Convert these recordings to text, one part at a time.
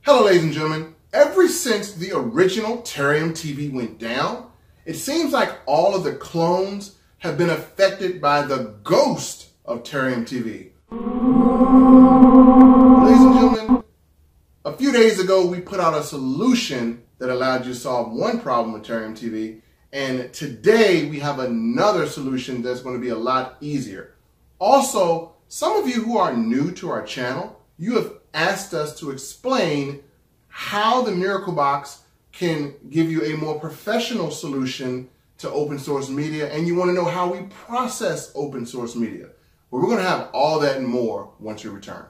Hello ladies and gentlemen, ever since the original Terrarium TV went down, it seems like all of the clones have been affected by the ghost of Terrarium TV. Ladies and gentlemen, a few days ago we put out a solution that allowed you to solve one problem with Terrarium TV, and today we have another solution that's going to be a lot easier. Also, some of you who are new to our channel, you have asked us to explain how the Miracle Box can give you a more professional solution to open source media, and you want to know how we process open source media. Well, we're going to have all that and more once we return.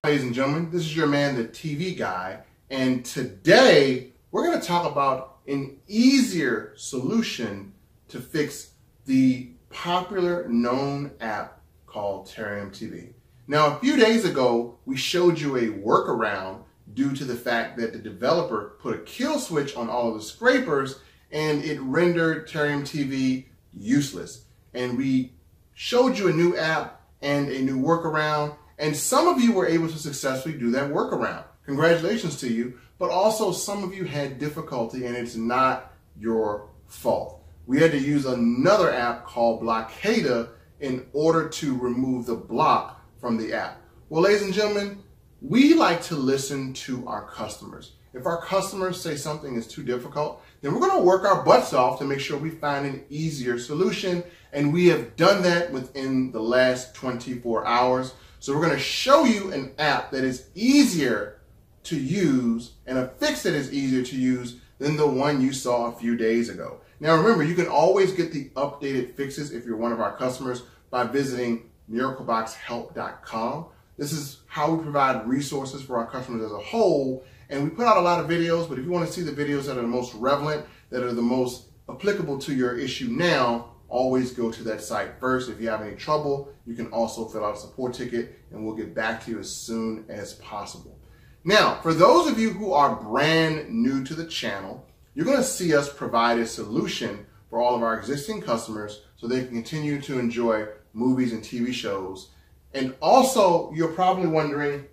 Ladies and gentlemen, this is your man, the TV guy, and today we're going to talk about an easier solution to fix the popular known app called Terrarium TV. Now, a few days ago, we showed you a workaround due to the fact that the developer put a kill switch on all of the scrapers and it rendered Terrarium TV useless. And we showed you a new app and a new workaround. And some of you were able to successfully do that workaround. Congratulations to you. But also some of you had difficulty, and it's not your fault. We had to use another app called Blokada in order to remove the block from the app. Well, ladies and gentlemen, we like to listen to our customers. If our customers say something is too difficult, then we're going to work our butts off to make sure we find an easier solution. And we have done that within the last 24 hours. So we're going to show you an app that is easier to use and a fix that is easier to use than the one you saw a few days ago. Now remember, you can always get the updated fixes if you're one of our customers by visiting miracleboxhelp.com. This is how we provide resources for our customers as a whole. And we put out a lot of videos, but if you want to see the videos that are the most relevant, that are the most applicable to your issue now, always go to that site first. If you have any trouble, you can also fill out a support ticket and we'll get back to you as soon as possible. Now, for those of you who are brand new to the channel, you're going to see us provide a solution for all of our existing customers so they can continue to enjoy movies and TV shows. And also, you're probably wondering,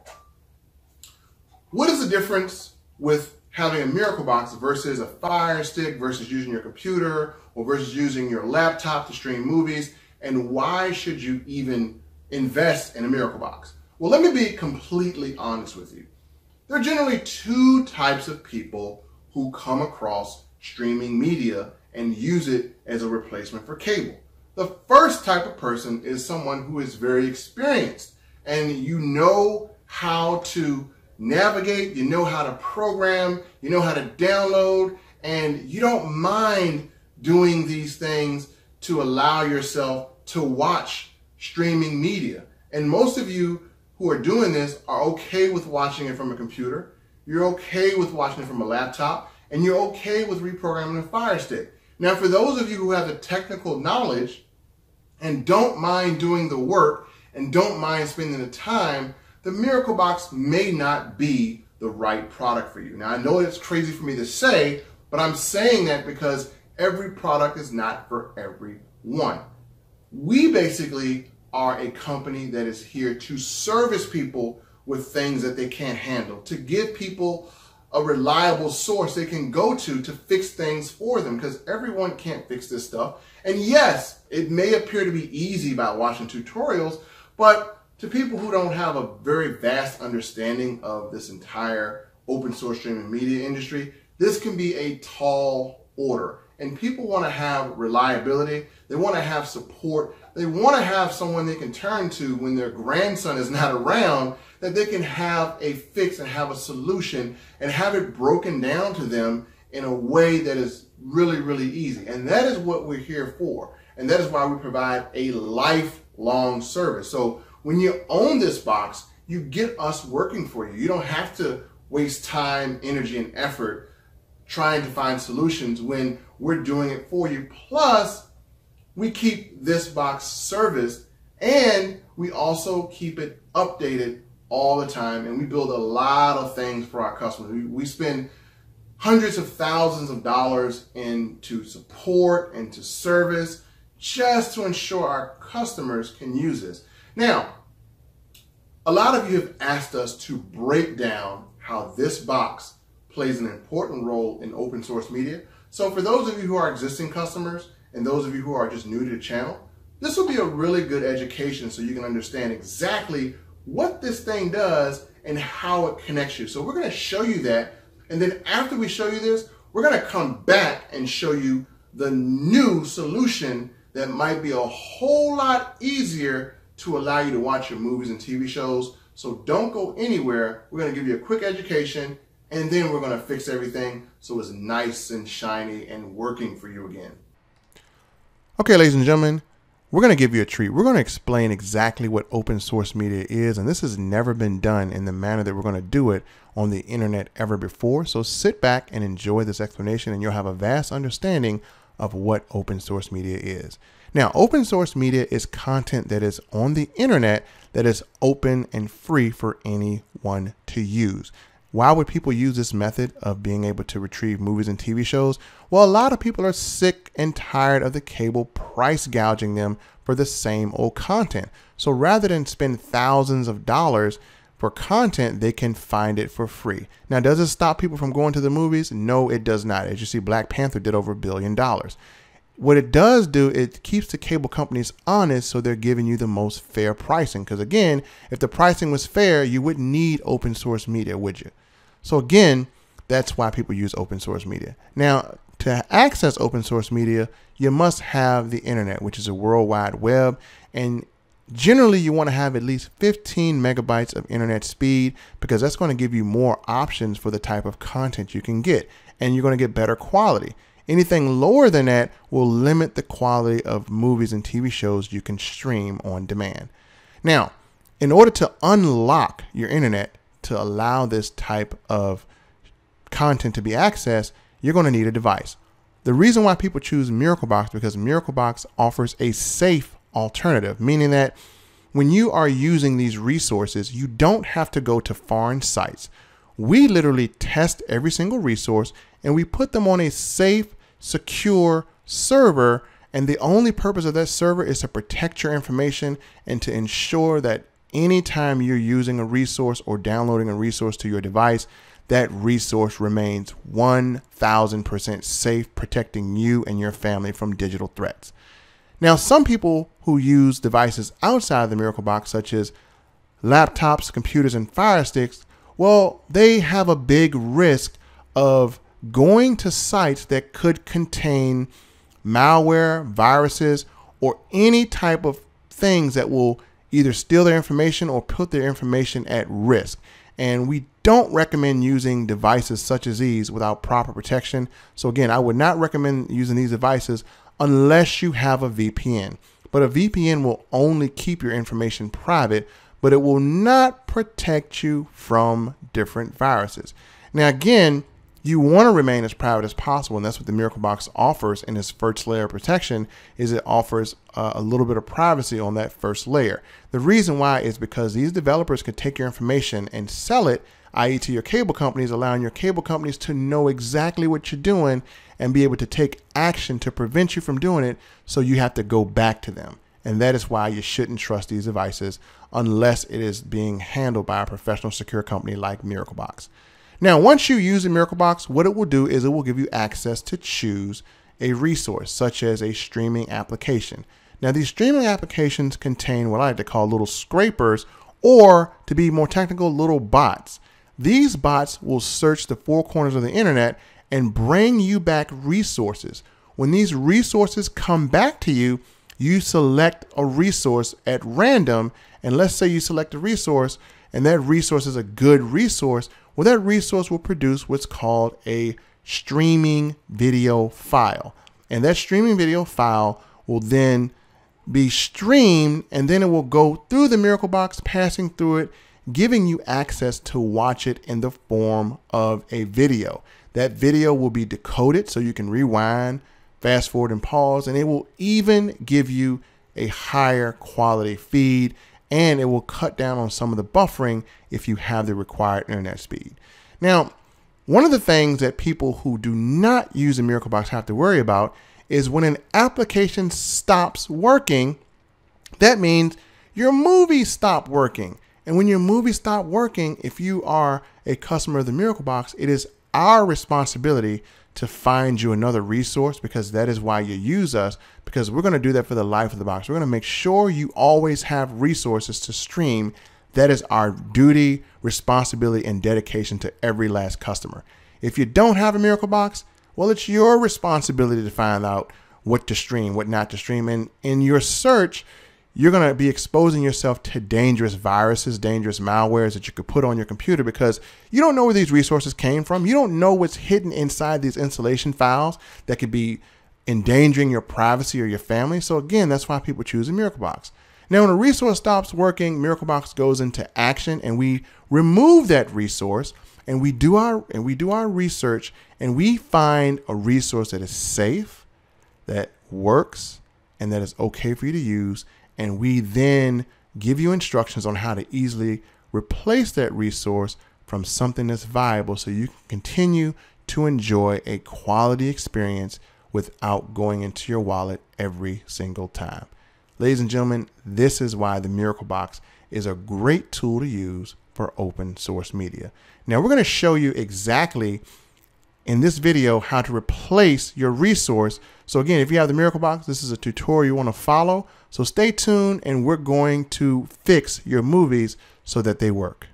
what is the difference with having a Miracle Box versus a Fire Stick versus using your computer or versus using your laptop to stream movies, and why should you even invest in a Miracle Box? Well, let me be completely honest with you. There are generally two types of people who come across streaming media and use it as a replacement for cable. The first type of person is someone who is very experienced and you know how to navigate, you know how to program, you know how to download, and you don't mind doing these things to allow yourself to watch streaming media. And most of you who are doing this are okay with watching it from a computer, you're okay with watching it from a laptop, and you're okay with reprogramming a Fire Stick. Now, for those of you who have the technical knowledge and don't mind doing the work and don't mind spending the time, the Miracle Box may not be the right product for you. Now, I know it's crazy for me to say, but I'm saying that because every product is not for everyone. We basically are a company that is here to service people with things that they can't handle, to give people a reliable source they can go to fix things for them, because everyone can't fix this stuff. And yes, it may appear to be easy by watching tutorials, but to people who don't have a very vast understanding of this entire open source streaming media industry, this can be a tall order. And people want to have reliability, they want to have support, they want to have someone they can turn to when their grandson is not around, that they can have a fix and have a solution and have it broken down to them in a way that is really, really easy. And that is what we're here for. And that is why we provide a lifelong service. So when you own this box, you get us working for you. You don't have to waste time, energy, and effort trying to find solutions when we're doing it for you. Plus, we keep this box serviced and We also keep it updated all the time, and we build a lot of things for our customers. We spend hundreds of thousands of dollars into support and to service just to ensure our customers can use this. Now, a lot of you have asked us to break down how this box plays an important role in open source media. So for those of you who are existing customers and those of you who are just new to the channel, this will be a really good education so you can understand exactly what this thing does and how it connects you. So we're going to show you that, and then after we show you this, we're going to come back and show you the new solution that might be a whole lot easier to allow you to watch your movies and TV shows. So don't go anywhere. We're going to give you a quick education, and then we're going to fix everything so it's nice and shiny and working for you again. Okay, ladies and gentlemen, we're going to give you a treat. We're going to explain exactly what open source media is, and this has never been done in the manner that we're going to do it on the internet ever before. So sit back and enjoy this explanation, and you'll have a vast understanding of what open source media is. Now, open source media is content that is on the internet that is open and free for anyone to use. Why would people use this method of being able to retrieve movies and TV shows? Well, a lot of people are sick and tired of the cable price gouging them for the same old content. So rather than spend thousands of dollars for content, they can find it for free. Now, does it stop people from going to the movies? No, it does not. As you see, Black Panther did over $1 billion. What it does do, it keeps the cable companies honest, so they're giving you the most fair pricing. Because again, if the pricing was fair, you wouldn't need open source media, would you? So again, that's why people use open source media. Now, to access open source media, you must have the internet, which is a world wide web. And generally, you want to have at least 15 megabytes of internet speed, because that's going to give you more options for the type of content you can get. And you're going to get better quality. Anything lower than that will limit the quality of movies and TV shows you can stream on demand. Now, in order to unlock your internet to allow this type of content to be accessed, you're going to need a device. The reason why people choose MiracleBox, because MiracleBox offers a safe alternative, meaning that when you are using these resources, you don't have to go to foreign sites. We literally test every single resource and we put them on a safe, secure server, and the only purpose of that server is to protect your information and to ensure that anytime you're using a resource or downloading a resource to your device, that resource remains 1000% safe, protecting you and your family from digital threats. Now, some people who use devices outside the MiracleBox, such as laptops, computers, and firesticks, well, they have a big risk of going to sites that could contain malware, viruses, or any type of things that will either steal their information or put their information at risk. And we don't recommend using devices such as these without proper protection. So again, I would not recommend using these devices unless you have a VPN. But a VPN will only keep your information private, but it will not protect you from different viruses. Now again, you want to remain as private as possible, and that's what the MiracleBox offers in its first layer of protection. Is it offers a little bit of privacy on that first layer. The reason why is because these developers could take your information and sell it, i.e. to your cable companies, allowing your cable companies to know exactly what you're doing and be able to take action to prevent you from doing it, so you have to go back to them. And that is why you shouldn't trust these devices unless it is being handled by a professional secure company like MiracleBox. Now, once you use a MiracleBox, what it will do is it will give you access to choose a resource, such as a streaming application. Now, these streaming applications contain what I like to call little scrapers, or to be more technical, little bots. These bots will search the four corners of the internet and bring you back resources. When these resources come back to you, you select a resource at random, and let's say you select a resource and that resource is a good resource. Well, that resource will produce what's called a streaming video file. And that streaming video file will then be streamed, and then it will go through the MiracleBox, passing through it, giving you access to watch it in the form of a video. That video will be decoded so you can rewind, fast forward, and pause, and it will even give you a higher quality feed. and it will cut down on some of the buffering if you have the required internet speed. Now, one of the things that people who do not use a Miracle Box have to worry about is when an application stops working, that means your movies stop working. And when your movies stop working, if you are a customer of the Miracle Box, it is our responsibility to find you another resource, because that is why you use us, because we're going to do that for the life of the box. We're going to make sure you always have resources to stream. That is our duty, responsibility, and dedication to every last customer. If you don't have a Miracle Box, well, it's your responsibility to find out what to stream, what not to stream. And in your search, you're going to be exposing yourself to dangerous viruses, dangerous malwares that you could put on your computer, because you don't know where these resources came from. You don't know what's hidden inside these installation files that could be endangering your privacy or your family. So again, that's why people choose a Miracle Box. Now, when a resource stops working, Miracle Box goes into action, and we remove that resource, and we do our research, and we find a resource that is safe, that works, and that is okay for you to use. And we then give you instructions on how to easily replace that resource from something that's viable, so you can continue to enjoy a quality experience without going into your wallet every single time. Ladies and gentlemen, this is why the Miracle Box is a great tool to use for open source media. Now, we're going to show you exactly in this video how to replace your resource. So again, if you have the Miracle Box, this is a tutorial you want to follow. So stay tuned, and we're going to fix your movies so that they work.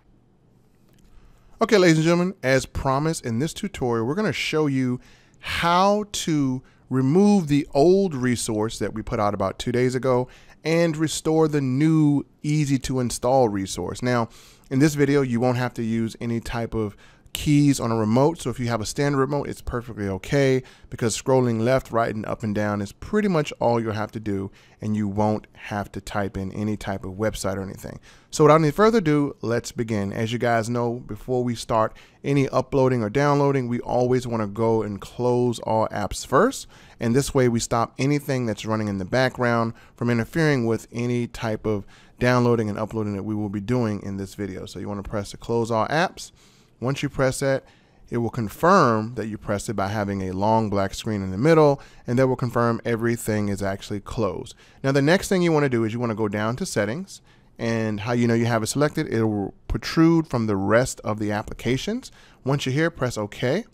Okay, ladies and gentlemen, as promised, in this tutorial, we're going to show you how to remove the old resource that we put out about 2 days ago and restore the new easy to install resource. Now, in this video, you won't have to use any type of keys on a remote. So if you have a standard remote, it's perfectly okay, because scrolling left, right, and up and down is pretty much all you'll have to do, and you won't have to type in any type of website or anything. So without any further ado, let's begin. As you guys know, before we start any uploading or downloading, we always want to go and close all apps first. And this way we stop anything that's running in the background from interfering with any type of downloading and uploading that we will be doing in this video. So you want to press to close all apps. Once you press that, it will confirm that you pressed it by having a long black screen in the middle, and that will confirm everything is actually closed. Now, the next thing you want to do is you want to go down to settings, and how you know you have it selected, it will protrude from the rest of the applications. Once you're here, press OK.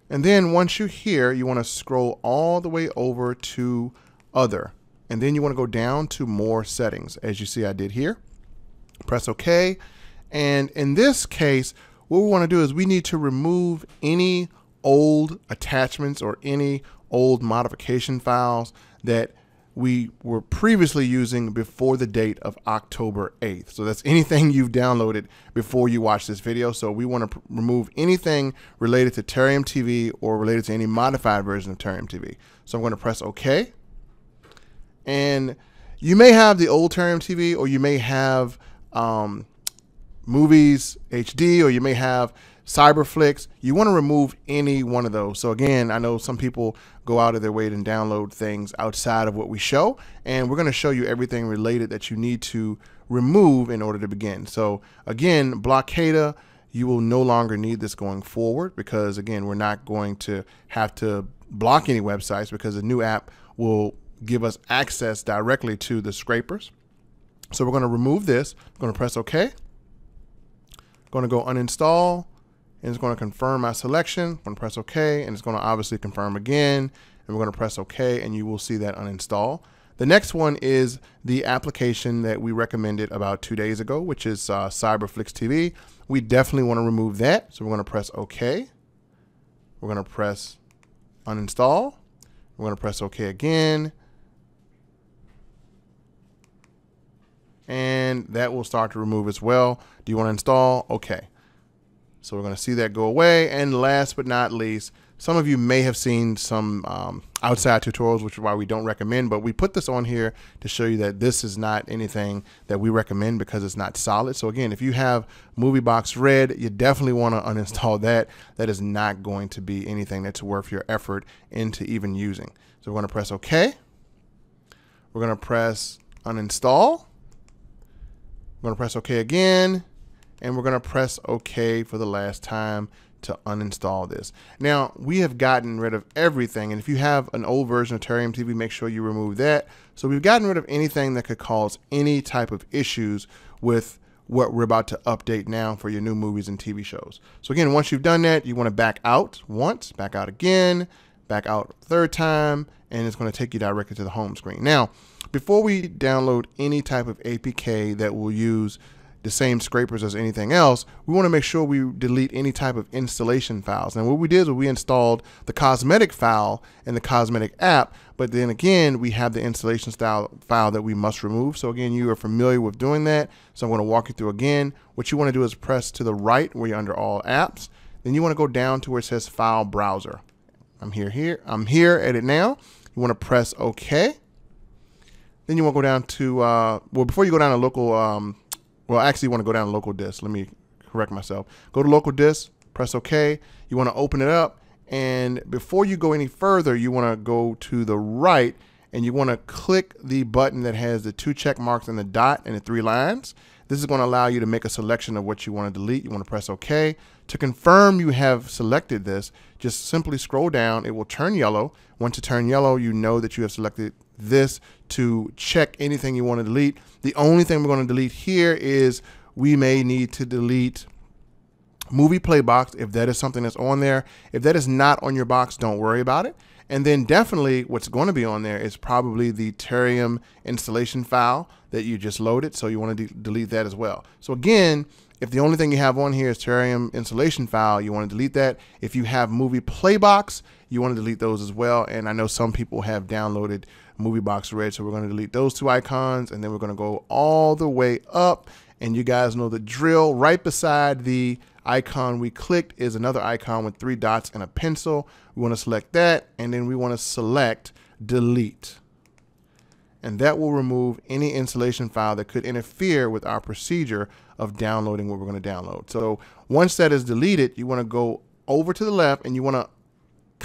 And then once you're here, you want to scroll all the way over to Other. And then you want to go down to More Settings, as you see I did here. Press OK. And in this case, what we want to do is we need to remove any old attachments or any old modification files that we were previously using before the date of October 8th. So that's anything you've downloaded before you watch this video. So we want to remove anything related to Terrarium TV or related to any modified version of Terrarium TV. So I'm going to press OK. And you may have the old Terrarium TV, or you may have Movies HD, or you may have Cyberflix. You want to remove any one of those. So again, I know some people go out of their way and download things outside of what we show, and we're going to show you everything related that you need to remove in order to begin. So again, Blokada, you will no longer need this going forward, because again, we're not going to have to block any websites, because the new app will give us access directly to the scrapers. So we're going to remove this. I'm going to press OK. Going to go uninstall, and it's going to confirm my selection. I'm going to press OK, and it's going to obviously confirm again, and we're going to press OK, and you will see that uninstall. The next one is the application that we recommended about 2 days ago, which is Cyberflix TV. We definitely want to remove that, so we're going to press OK. We're going to press uninstall. We're going to press OK again, and that will start to remove as well. Do you want to install? Okay. So we're going to see that go away. And last but not least, some of you may have seen some outside tutorials, which is why we don't recommend, but we put this on here to show you that this is not anything that we recommend, because it's not solid. So again, if you have MovieBox Red, you definitely want to uninstall that. That is not going to be anything that's worth your effort into even using. So we're going to press OK. We're going to press uninstall. We're going to press OK again, and we're going to press OK for the last time to uninstall this. Now, we have gotten rid of everything, and if you have an old version of Terrarium TV, make sure you remove that. So we've gotten rid of anything that could cause any type of issues with what we're about to update now for your new movies and TV shows. So again, once you've done that, you want to back out once, back out again, back out a third time, and it's going to take you directly to the home screen. Now, before we download any type of APK that will use the same scrapers as anything else, we want to make sure we delete any type of installation files. Now what we did is we installed the cosmetic file and the cosmetic app, but then again, we have the installation style file that we must remove. So again, you are familiar with doing that. So I'm going to walk you through again. What you want to do is press to the right where you're under all apps. Then you want to go down to where it says file browser. I'm here at it now. You want to press OK. Then you want to go down to, well, before you go down to local, well, actually you want to go down to local disk. Let me correct myself. Go to local disk, press OK. You want to open it up. And before you go any further, you want to go to the right and you want to click the button that has the 2 check marks and the dot and the 3 lines. This is going to allow you to make a selection of what you want to delete. You want to press OK. To confirm you have selected this, just simply scroll down. It will turn yellow. Once it turns yellow, you know that you have selected this to check anything you want to delete. The only thing we're going to delete here is we may need to delete movie play box if that is something that's on there. If that is not on your box, don't worry about it. And then definitely what's going to be on there is probably the Terrarium installation file that you just loaded. So you want to delete that as well. So again, if the only thing you have on here is Terrarium installation file, you want to delete that. If you have movie play box, you want to delete those as well. And I know some people have downloaded Movie Box Red, so we're going to delete those 2 icons, and then we're going to go all the way up, and you guys know the drill. Right beside the icon we clicked is another icon with 3 dots and a pencil. We want to select that, and then we want to select delete. And that will remove any installation file that could interfere with our procedure of downloading what we're going to download. So once that is deleted, you want to go over to the left and you want to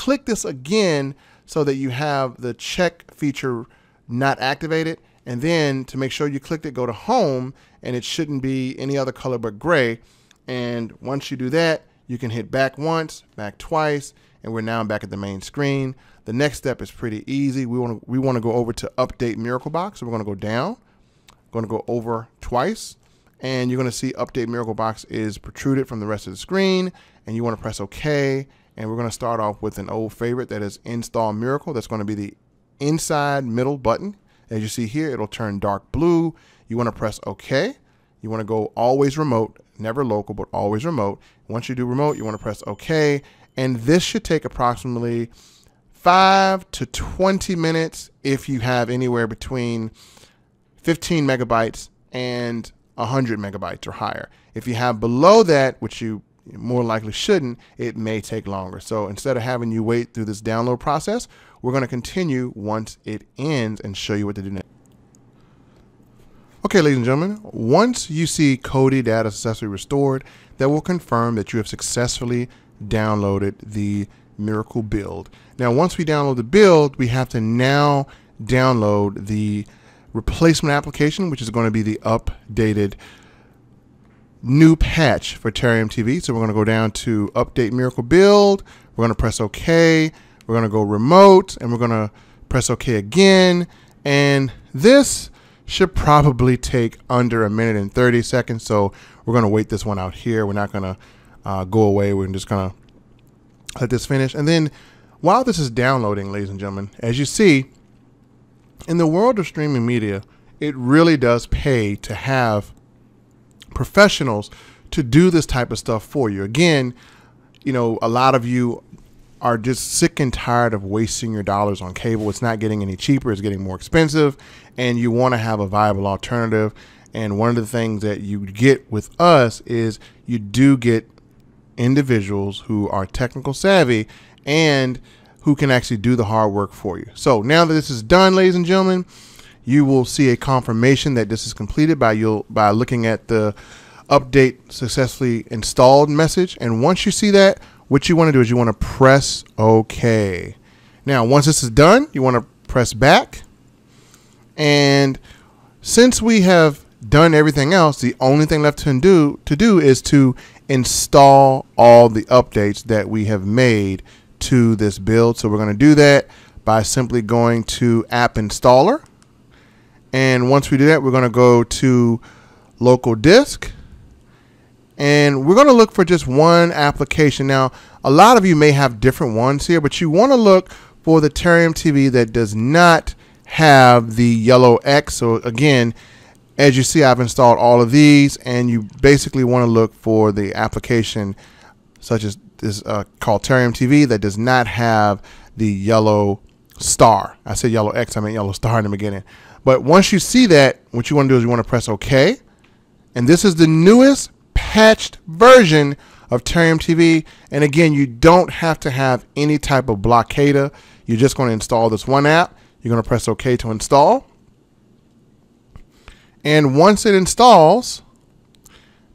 click this again so that you have the check feature not activated. And then to make sure you clicked it, go to home, and it shouldn't be any other color but gray. And once you do that, you can hit back once, back twice, and we're now back at the main screen. The next step is pretty easy. We want to go over to update Miracle Box. So we're going to go down, going to go over twice, and you're going to see update Miracle Box is protruded from the rest of the screen, and you want to press OK. And we're going to start off with an old favorite that is Install Miracle. That's going to be the inside middle button. As you see here, it'll turn dark blue. You want to press OK. You want to go always remote, never local, but always remote. Once you do remote, you want to press OK. And this should take approximately 5 to 20 minutes if you have anywhere between 15 megabytes and 100 megabytes or higher. If you have below that, which you more likely shouldn't, it may take longer. So instead of having you wait through this download process, we're going to continue once it ends and show you what to do next. Okay, ladies and gentlemen, once you see Kodi data successfully restored, that will confirm that you have successfully downloaded the Miracle build. Now, once we download the build, we have to now download the replacement application, which is going to be the updated new patch for Terrarium TV. So we're going to go down to update Miracle build. We're going to press OK. We're going to go remote, and we're going to press OK again. And this should probably take under 1 minute and 30 seconds. So we're going to wait this one out here. We're not going to go away. We're just going to let this finish. And then while this is downloading, ladies and gentlemen, as you see, in the world of streaming media, it really does pay to have professionals to do this type of stuff for you. Again, you know, a lot of you are just sick and tired of wasting your dollars on cable. It's not getting any cheaper. It's getting more expensive, and you want to have a viable alternative. And one of the things that you get with us is you do get individuals who are technical savvy and who can actually do the hard work for you. So now that this is done, ladies and gentlemen, you will see a confirmation that this is completed by looking at the update successfully installed message. And once you see that, what you want to do is you want to press OK. Now, once this is done, you want to press back. And since we have done everything else, the only thing left to do is to install all the updates that we have made to this build. So we're going to do that by simply going to App Installer. And once we do that, we're going to go to Local Disk. And we're going to look for just one application. Now, a lot of you may have different ones here, but you want to look for the Terrarium TV that does not have the yellow X. So again, as you see, I've installed all of these, and you basically want to look for the application such as this called Terrarium TV that does not have the yellow star. I said yellow X, I meant yellow star in the beginning. But once you see that, what you want to do is you want to press OK. And this is the newest patched version of Terrarium TV. And again, you don't have to have any type of Blokada. You're just going to install this one app. You're going to press OK to install. And once it installs,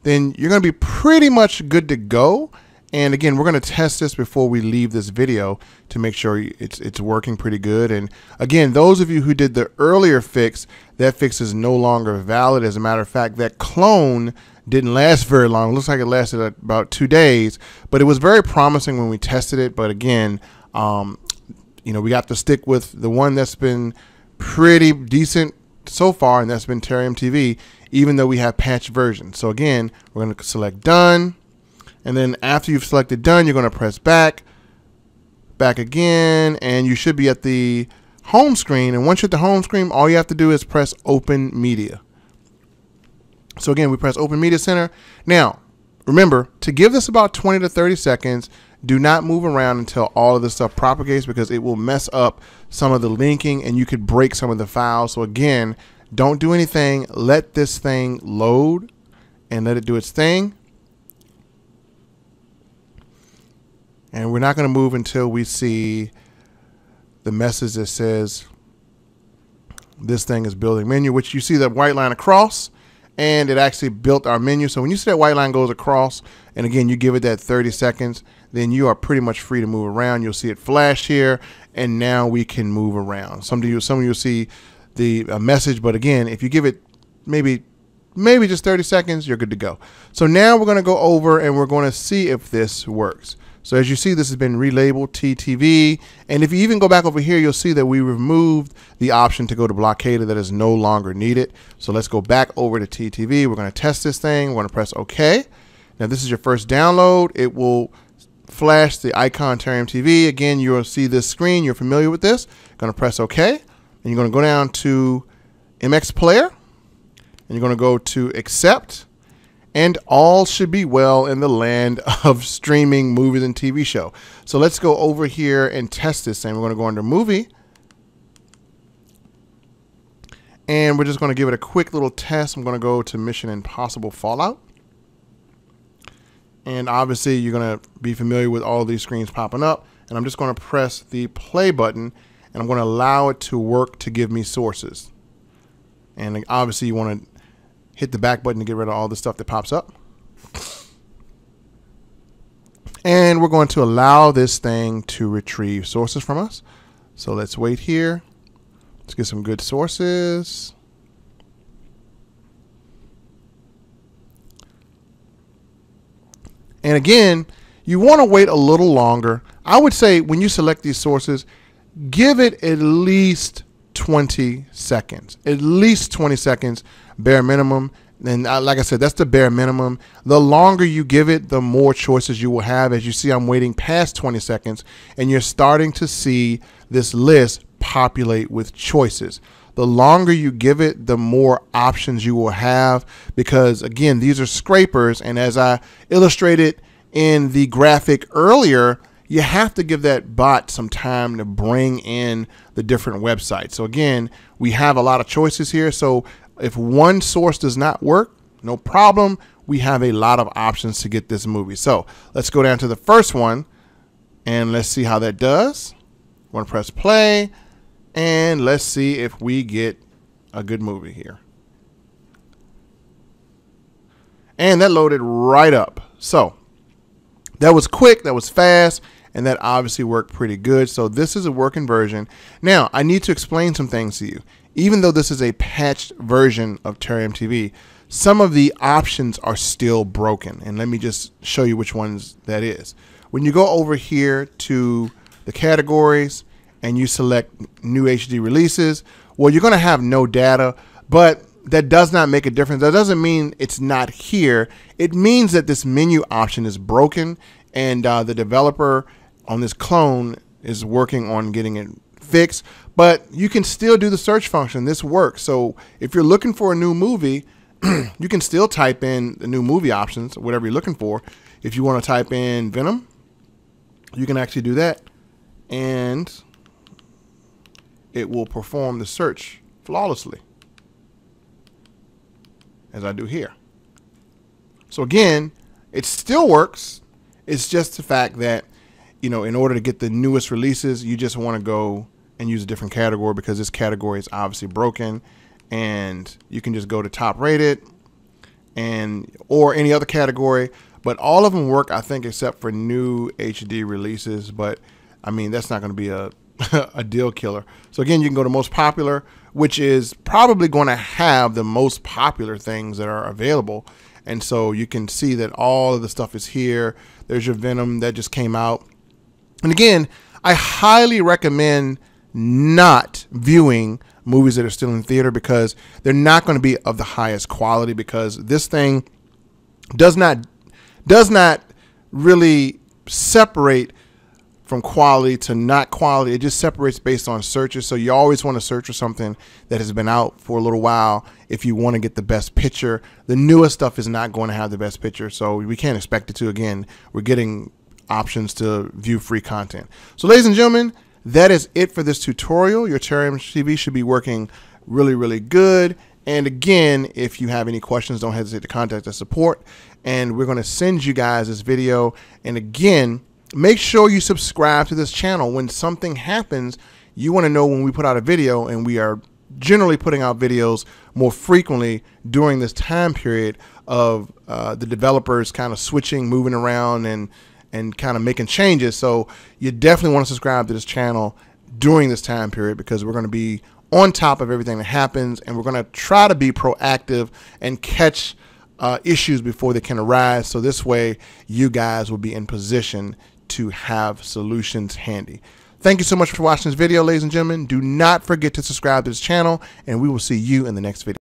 then you're going to be pretty much good to go. And again, we're going to test this before we leave this video to make sure it's working pretty good. And again, those of you who did the earlier fix, that fix is no longer valid. As a matter of fact, that clone didn't last very long. It looks like it lasted about 2 days, but it was very promising when we tested it. But again, you know, we got to stick with the one that's been pretty decent so far, and that's been Terrarium TV, even though we have patched versions. So again, we're going to select done, and then after you've selected done, you're going to press back again, and you should be at the home screen. And once you're at the home screen, all you have to do is press open media. So again, we press open media center. Now remember to give this about 20 to 30 seconds. Do not move around until all of this stuff propagates, because it will mess up some of the linking and you could break some of the files. So again, don't do anything. Let this thing load and let it do its thing. And we're not going to move until we see the message that says this thing is building menu, which you see that white line across, and it actually built our menu. So when you see that white line goes across, and again, you give it that 30 seconds, then you are pretty much free to move around. You'll see it flash here, and now we can move around. Some of you will see the message, but again, if you give it maybe just 30 seconds, you're good to go. So now we're going to go over and we're going to see if this works. So as you see, this has been relabeled TTV, and if you even go back over here, you'll see that we removed the option to go to Blokada. That is no longer needed. So let's go back over to TTV. We're going to test this thing. We're going to press OK. Now this is your first download. It will flash the icon Terrarium TV. Again, you'll see this screen. You're familiar with this. Going to press OK, and you're going to go down to MX Player, and you're going to go to Accept. And all should be well in the land of streaming movies and TV show. So let's go over here and test this thing. We're going to go under Movie. And we're just going to give it a quick little test. I'm going to go to Mission Impossible Fallout. And obviously, you're going to be familiar with all these screens popping up. And I'm just going to press the play button. And I'm going to allow it to work to give me sources. And obviously, you want to hit the back button to get rid of all the stuff that pops up. And we're going to allow this thing to retrieve sources from us. So let's wait here. Let's get some good sources. And again, you want to wait a little longer. I would say when you select these sources, give it at least 20 seconds. At least 20 seconds, bare minimum. And like I said, that's the bare minimum. The longer you give it, the more choices you will have. As you see, I'm waiting past 20 seconds, and you're starting to see this list populate with choices. The longer you give it, the more options you will have, because again, these are scrapers, and as I illustrated in the graphic earlier, you have to give that bot some time to bring in the different websites. So again, we have a lot of choices here. So if one source does not work, no problem. We have a lot of options to get this movie. So let's go down to the first one and let's see how that does. I'm going to press play, and let's see if we get a good movie here. And that loaded right up. So that was quick, that was fast, and that obviously worked pretty good. So this is a working version. Now, I need to explain some things to you. even though this is a patched version of Terrarium TV, some of the options are still broken. And let me just show you which ones that is. When you go over here to the categories and you select new HD releases, well, you're going to have no data, but that does not make a difference. That doesn't mean it's not here. It means that this menu option is broken, and the developer on this clone is working on getting it fixed. But you can still do the search function. This works. So if you're looking for a new movie, you can still type in the new movie options, whatever you're looking for. If you want to type in Venom, you can actually do that, and it will perform the search flawlessly, as I do here. So again, it still works. It's just the fact that, you know, in order to get the newest releases, you just want to go and use a different category, because this category is obviously broken. And you can just go to top rated or any other category, but all of them work, I think, except for new HD releases. But I mean, that's not going to be a a deal killer. So again, you can go to most popular, which is probably going to have the most popular things that are available. And so you can see that all of the stuff is here. There's your Venom that just came out. And again, I highly recommend not viewing movies that are still in theater, because they're not going to be of the highest quality, because this thing does not really separate from quality to not quality. It just separates based on searches. So you always want to search for something that has been out for a little while if you want to get the best picture. The newest stuff is not going to have the best picture, so we can't expect it to. Again, we're getting options to view free content. So ladies and gentlemen, that is it for this tutorial. Your Terrarium TV should be working really, really good. And again, if you have any questions, don't hesitate to contact us support, and we're going to send you guys this video. And again, make sure you subscribe to this channel. When something happens, you want to know when we put out a video, and we are generally putting out videos more frequently during this time period of the developers kind of switching, moving around, and kind of making changes. So you definitely want to subscribe to this channel during this time period, because we're going to be on top of everything that happens, and we're going to try to be proactive and catch issues before they can arise. So this way you guys will be in position to have solutions handy. Thank you so much for watching this video, ladies and gentlemen. Do not forget to subscribe to this channel, and we will see you in the next video.